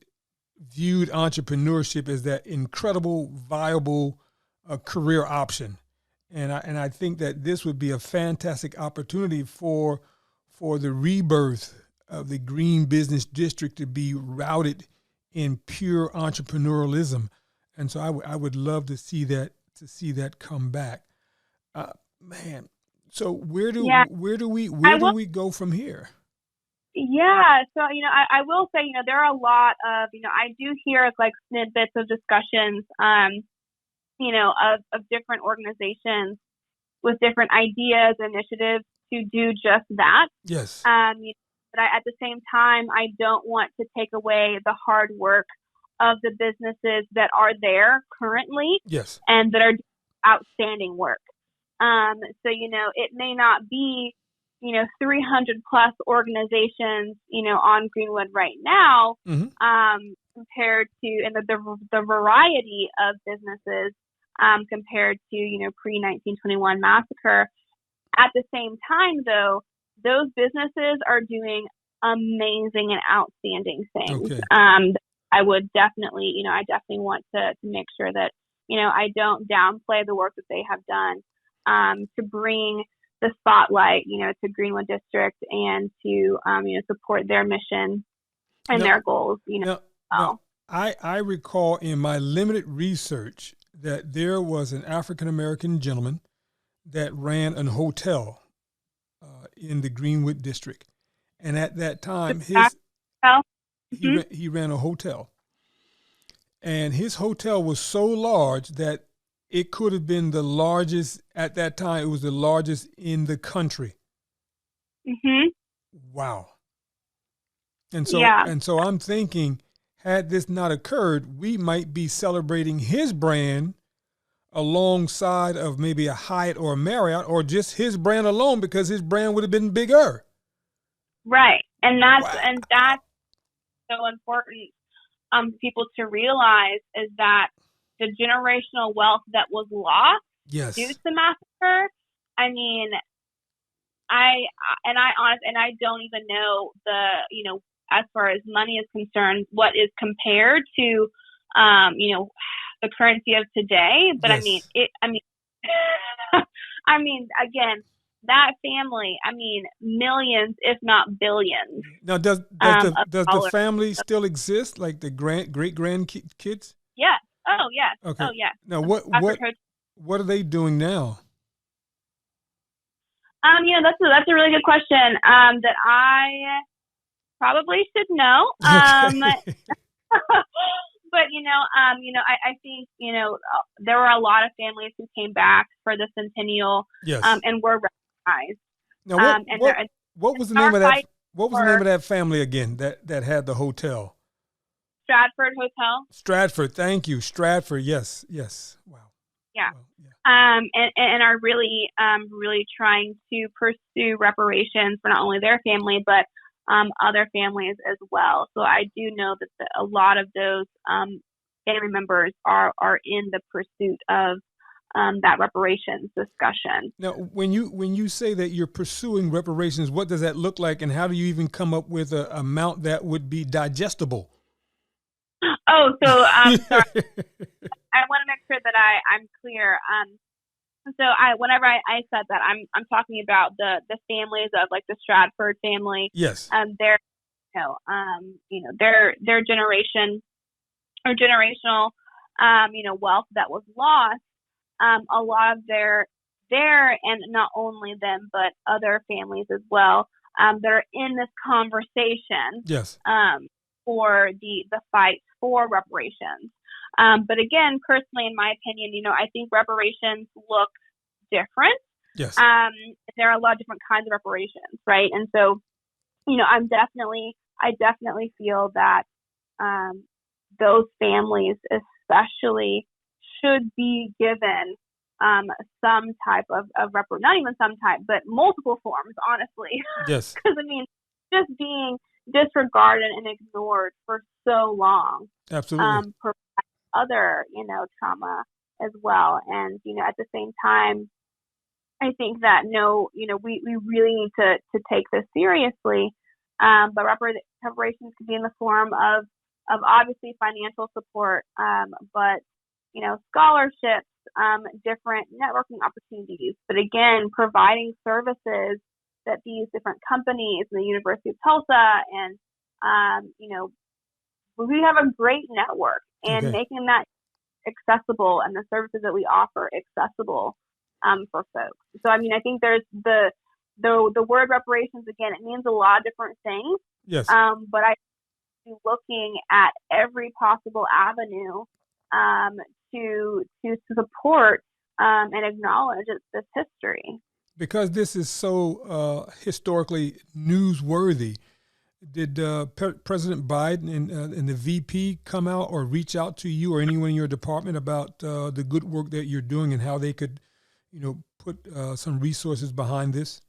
viewed entrepreneurship as that incredible, viable career option. And I think that this would be a fantastic opportunity for the rebirth of the Green Business District to be routed in pure entrepreneurialism. And so I would love to see that come back. Man, so where do we go from here? Yeah, so I will say there are a lot of I do hear like snippets of discussions of different organizations with different ideas, initiatives to do just that. Yes. But at the same time, I don't want to take away the hard work of the businesses that are there currently. Yes. And that are outstanding work. So it may not be 300 plus organizations, on Greenwood right now, mm-hmm. Compared to, and the variety of businesses, compared to, pre-1921 Massacre. At the same time, though, those businesses are doing amazing and outstanding things. Okay. I would definitely, I definitely want to make sure that, I don't downplay the work that they have done, to bring the spotlight, to Greenwood District and to, support their mission and their goals, I recall in my limited research that there was an African-American gentleman that ran a hotel in the Greenwood District. And at that time, he ran a hotel. And his hotel was so large that it could have been the largest at that time. It was the largest in the country. Mm-hmm. Wow. And so I'm thinking, had this not occurred, we might be celebrating his brand alongside of maybe a Hyatt or a Marriott, or just his brand alone, because his brand would have been bigger. Right. And that's so important for people to realize, is that the generational wealth that was lost due to the massacre. I mean, I don't even know as far as money is concerned, what is compared to, the currency of today. But yes. I mean, again, that family, millions, if not billions. Now, does the family still exist? Like the great grandkids? Yes. Oh, yes. Okay. Oh, yes. Now, what are they doing now? That's a really good question. That I probably should know. Okay. But I think there were a lot of families who came back for the centennial. Yes. And were recognized. Now, what was the name of that? What was the name of that family again that had the hotel? Stratford Hotel. Stratford, thank you. Stratford, yes. Wow. Yeah. Wow. Yeah. And are really trying to pursue reparations for not only their family, but other families as well. So I do know that a lot of those family members are in the pursuit of that reparations discussion. Now, when you say that you're pursuing reparations, what does that look like, and how do you even come up with an amount that would be digestible? Oh, so sorry. I want to make sure that I'm clear. So whenever I said that, I'm talking about the families of like the Stratford family. Yes. Their their generation or generational wealth that was lost. A lot of their and not only them but other families as well that are in this conversation. Yes. For the fight for reparations. But again, personally, in my opinion, I think reparations look different. Yes. There are a lot of different kinds of reparations, right? And so, I definitely feel that those families especially should be given some type of not even some type, but multiple forms, honestly. Yes. Because, just being disregarded and ignored for so long. Absolutely. Provides other, trauma as well. And, at the same time, I think that we really need to take this seriously. But reparations could be in the form of obviously financial support, but scholarships, different networking opportunities. But again, providing services that these different companies and the University of Tulsa and we have a great network, and making that accessible and the services that we offer accessible for folks. So I think there's the word reparations, again, it means a lot of different things. Yes. But I be looking at every possible avenue to support and acknowledge this history. Because this is so historically newsworthy, did President Biden and the VP come out or reach out to you or anyone in your department about the good work that you're doing and how they could, put some resources behind this?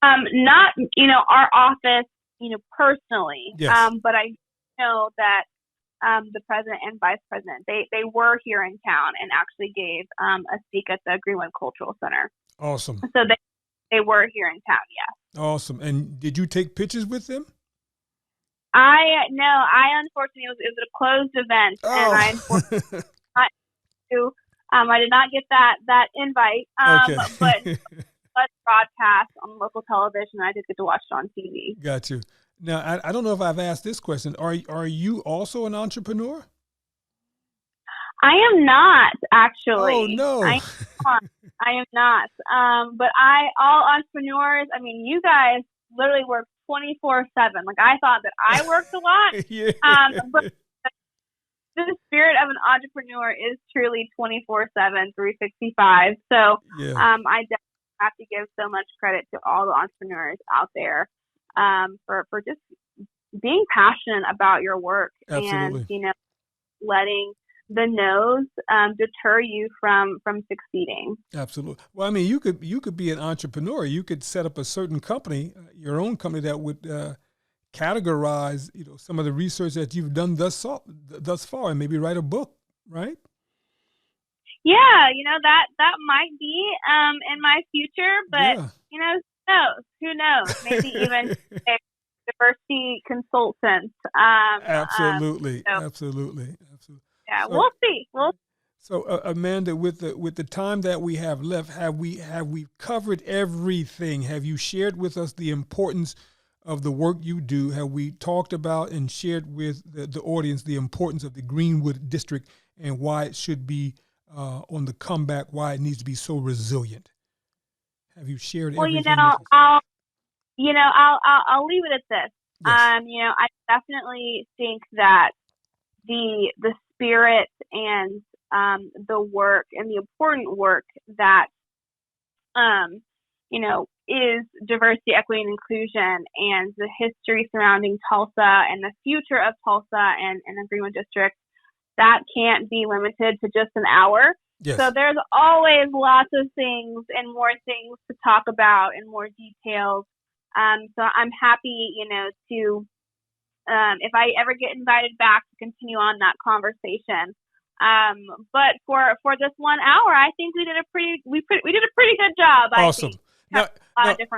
Not, our office, personally. Yes. But I know that the president and vice president, they were here in town and actually gave a speak at the Greenwood Cultural Center. Awesome. So they were here in town, yes. Awesome. And did you take pictures with them? I unfortunately, it was a closed event, and I unfortunately I did not get that invite. But broadcast on local television, I did get to watch it on TV. Got you. Now, I don't know if I've asked this question. Are you also an entrepreneur? I am not, actually. Oh, no. I am not. But all entrepreneurs, you guys literally work 24/7. Like, I thought that I worked a lot. Yeah. But the spirit of an entrepreneur is truly 24/7, 365. So yeah. I definitely have to give so much credit to all the entrepreneurs out there for just being passionate about your work. Absolutely. And, letting the no's deter you from succeeding. Absolutely. Well, you could be an entrepreneur. You could set up a certain company, your own company that would categorize, some of the research that you've done thus far, and maybe write a book, right? Yeah, that might be in my future, but who knows? Maybe even a diversity consultant. Absolutely. Yeah, So, we'll see. So, Amanda, with the time that we have left, have we covered everything? Have you shared with us the importance of the work you do? Have we talked about and shared with the audience the importance of the Greenwood District and why it should be on the comeback, why it needs to be so resilient? Have you shared everything? Well, I'll leave it at this. Yes. I definitely think that the spirit and the work and the important work that is diversity, equity, and inclusion, and the history surrounding Tulsa and the future of Tulsa and the Greenwood District, that can't be limited to just an hour. Yes. So there's always lots of things and more things to talk about and more details. So I'm happy, to if I ever get invited back to continue on that conversation. But for this 1 hour, I think we did a pretty good job. Awesome. I think.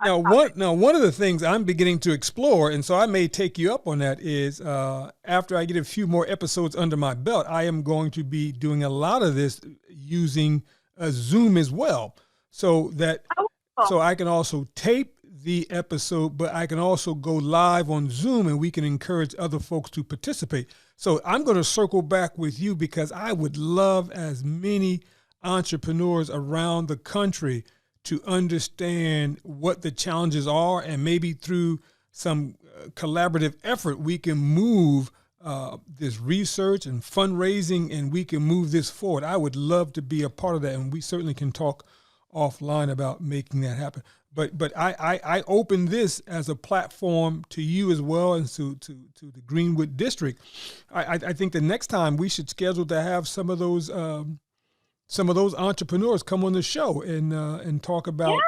Now, one of the things I'm beginning to explore, and so I may take you up on that, is after I get a few more episodes under my belt, I am going to be doing a lot of this using Zoom as well, so that so I can also tape the episode, but I can also go live on Zoom, and we can encourage other folks to participate. So I'm going to circle back with you because I would love as many entrepreneurs around the country to understand what the challenges are, and maybe through some collaborative effort, we can move this research and fundraising, and we can move this forward. I would love to be a part of that, and we certainly can talk offline about making that happen. But I open this as a platform to you as well, and to the Greenwood District. I think the next time we should schedule to have some of those entrepreneurs come on the show and talk about,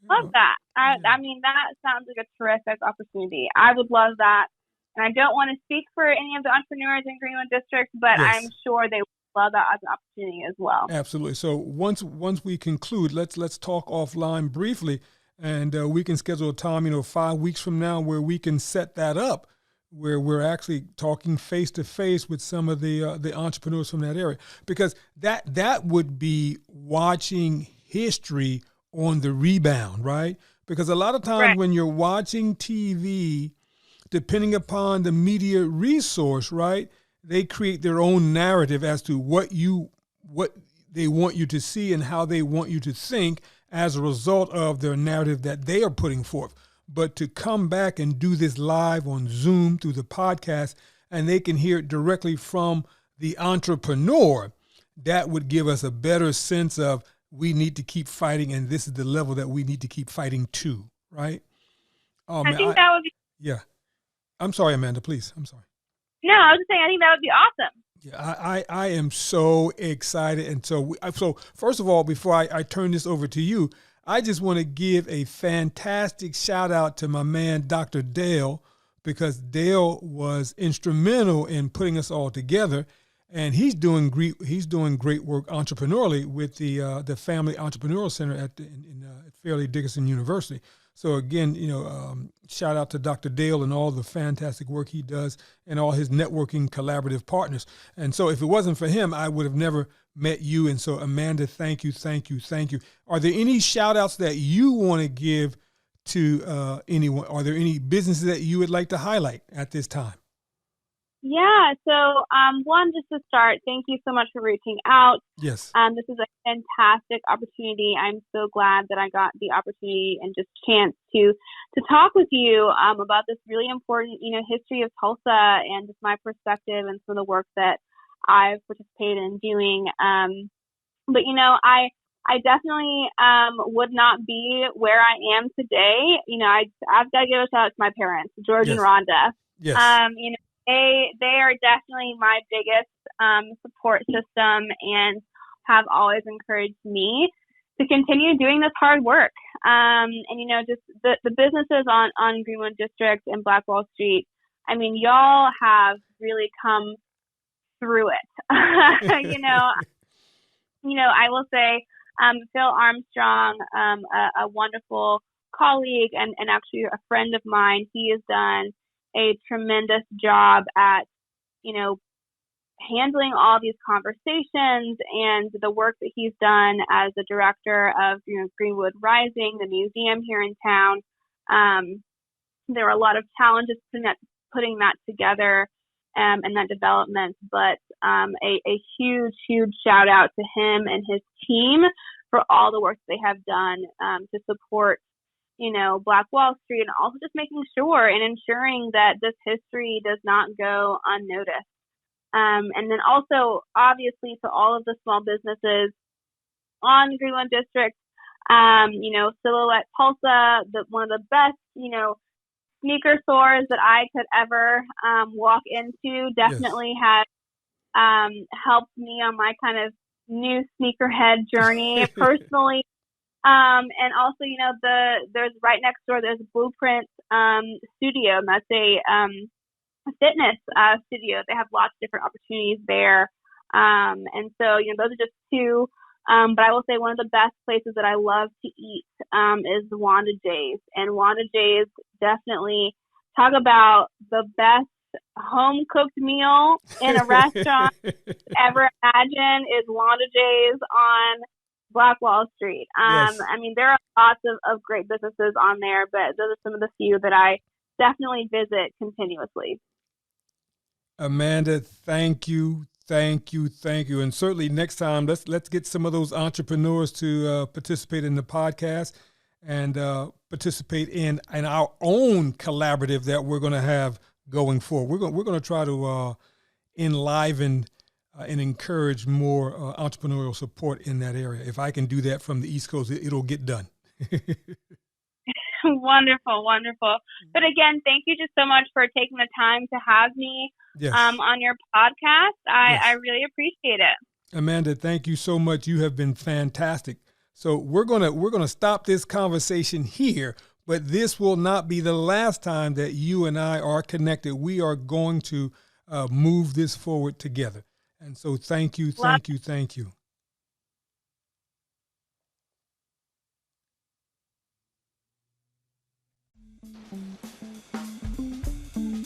Love that. I mean, that sounds like a terrific opportunity. I would love that. And I don't want to speak for any of the entrepreneurs in Greenwood District, but Yes. I'm sure they would love that as an opportunity as well. Absolutely. So once we conclude, let's talk offline briefly, and we can schedule a time, 5 weeks from now, where we can set that up, where we're actually talking face to face with some of the entrepreneurs from that area, because that would be watching history on the rebound, right? Because a lot of times when you're watching TV, depending upon the media resource, right, they create their own narrative as to what they want you to see and how they want you to think as a result of their narrative that they are putting forth. But to come back and do this live on Zoom through the podcast, and they can hear it directly from the entrepreneur, that would give us a better sense of, we need to keep fighting, and this is the level that we need to keep fighting to, right? I think that would be... Yeah. I'm sorry, Amanda, please. I'm sorry. No, I was just saying, I think that would be awesome. Yeah, I am so excited. And so first of all, before I turn this over to you, I just want to give a fantastic shout out to my man, Dr. Dale, because Dale was instrumental in putting us all together. And he's doing great work entrepreneurially with the Family Entrepreneurial Center at Fairleigh Dickinson University. So again, shout out to Dr. Dale and all the fantastic work he does, and all his networking collaborative partners. And so if it wasn't for him, I would have never met you. And so Amanda, thank you. Are there any shout outs that you want to give to anyone? Are there any businesses that you would like to highlight at this time? Yeah, so one, just to start, thank you so much for reaching out. Yes. This is a fantastic opportunity. I'm so glad that I got the opportunity and just chance to talk with you about this really important, history of Tulsa, and just my perspective and some of the work that I've participated in doing. But I definitely would not be where I am today. I've got to give a shout out to my parents, George and Rhonda. Yes. They are definitely my biggest support system, and have always encouraged me to continue doing this hard work. Just the businesses on Greenwood District and Black Wall Street, I mean, y'all have really come through it. I will say Phil Armstrong, a wonderful colleague and actually a friend of mine, he has done a tremendous job at, handling all these conversations, and the work that he's done as the director of Greenwood Rising, the museum here in town. There were a lot of challenges putting that together and that development, but a huge shout out to him and his team for all the work they have done to support Black Wall Street, and also just making sure and ensuring that this history does not go unnoticed. And then also, obviously, to all of the small businesses on Greenwood District, Silhouette Tulsa, one of the best, sneaker stores that I could ever walk into, definitely has helped me on my kind of new sneakerhead journey personally. And also, there's right next door, there's Blueprint Studio, and that's a fitness studio. They have lots of different opportunities there. And so, those are just two. But I will say one of the best places that I love to eat is Wanda J's. And Wanda J's, definitely talk about the best home cooked meal in a restaurant ever imagine is Wanda J's on Black Wall Street. Yes. I mean, there are lots of great businesses on there, but those are some of the few that I definitely visit continuously. Amanda, thank you Thank you, and certainly next time let's get some of those entrepreneurs to participate in the podcast and participate in our own collaborative that we're going to have going forward. We're going to try to enliven and encourage more entrepreneurial support in that area. If I can do that from the East Coast, it'll get done. Wonderful. But again, thank you just so much for taking the time to have me on your podcast. I really appreciate it. Amanda, thank you so much. You have been fantastic. So we're gonna stop this conversation here, but this will not be the last time that you and I are connected. We are going to move this forward together. And so thank you.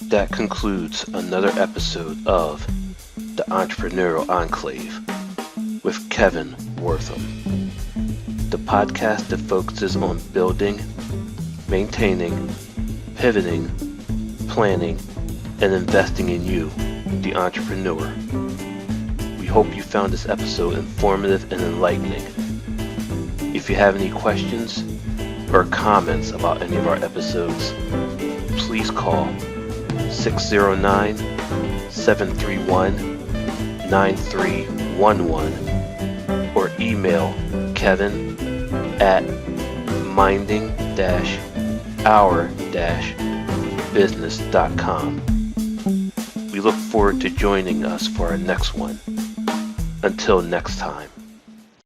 That concludes another episode of the Entrepreneurial Enclave with Kevin Wortham, the podcast that focuses on building, maintaining, pivoting, planning, and investing in you, the entrepreneur. We hope you found this episode informative and enlightening. If you have any questions or comments about any of our episodes, please call 609-731-9311 or email kevin@minding-our-business.com. We look forward to joining us for our next one. Until next time.